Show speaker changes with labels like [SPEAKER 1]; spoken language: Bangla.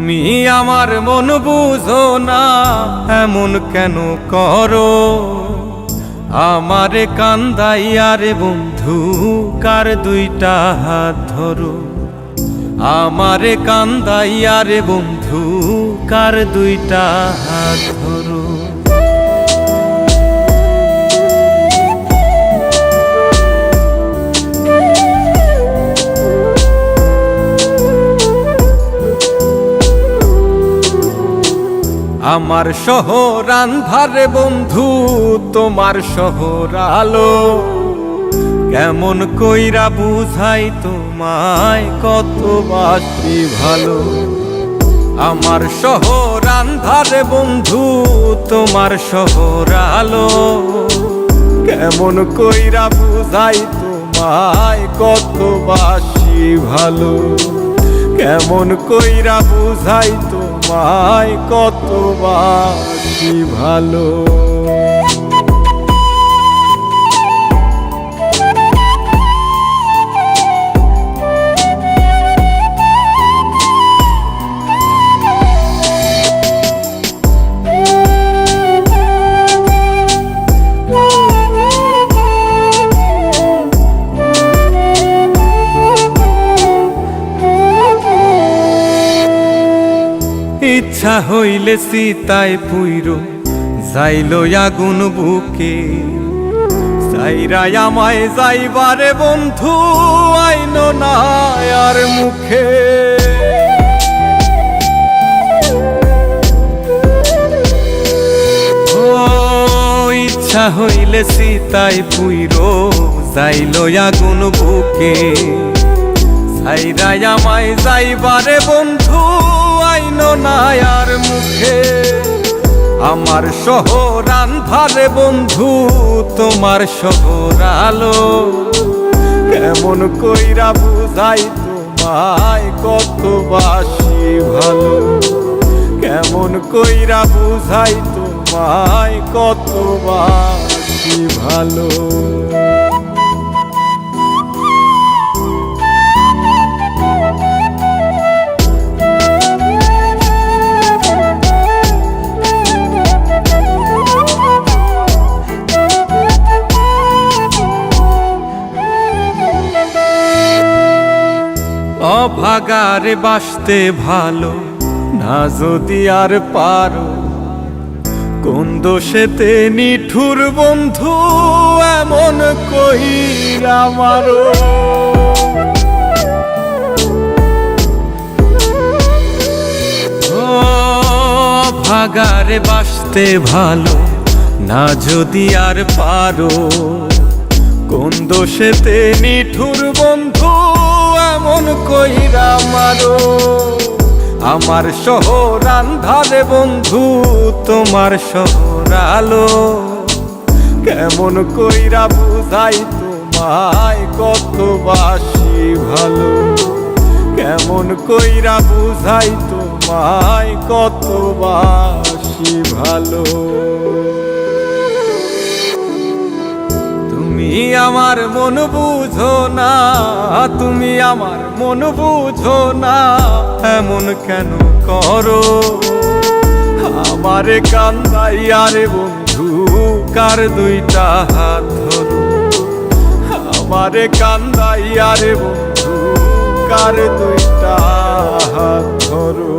[SPEAKER 1] তুমি আমার মন বুঝো না, এমন কেন করো? আমারে কান্দাইয়া রে বন্ধু, কার দুইটা হাত ধরো। আমারে কান্দাইয়া রে বন্ধু, কার দুইটা হাত ধরো। আমার শহর আন্ধারে বন্ধু, তোমার শহর আলো। কেমন কইরা বুঝাই তোমায়, কত বাসি ভালো। আমার শহর আন্ধারে বন্ধু, তোমার শহর আলো। কেমন কইরা বুঝাই তোমায়, কত বাসি ভালো। কেমন কইরা বুঝাই তোমায়, কত বাসি ভালো। ইচ্ছা হইলে সীতায় পুইরো যাইল আগুন বুকে। সাইরাই আমায় যাইবারে বন্ধু, আইন না আর মুখে। ও ইচ্ছা হইলে সীতায় পুইরো যাইল আগুন বুকে। সাইরাই আমায় যাইবারে বন্ধু, আইন না আর মুখে। আমার শহর আন্ধারে বন্ধু, তোমার শহর আলো। কেমন কইরা বুঝাই তোমায়, কত বাসি ভালো। কেমন কইরা বুঝাই তোমায়, কত বাসি ভালো। অভাগারে বাসতে ভালো না যদি আর পারো। কোন দোষেতে নিঠুর বন্ধু, এমন কইরা মারো। অভাগারে বাসতে ভালো না যদি আর পারো। কোন দোষেতে নিঠুর বন্ধু, এমন কইরা মারো। আমার শহর আন্ধারে বন্ধু, তোমার শহর আলো। কেমন কইরা বুঝাই তোমায়, কত বাসি ভালো। কেমন কইরা বুঝাই তোমায়, কত বাসি ভালো। তুমি আমার মন বুঝো না, তুমি আমার মন বুঝো না, এমন কেন করো? আমারে কান্দাইয়া রে বন্ধু, কার দুইটা হাত ধরো। আমারে কান্দাইয়া রে বন্ধু, কার দুইটা হাত ধরো।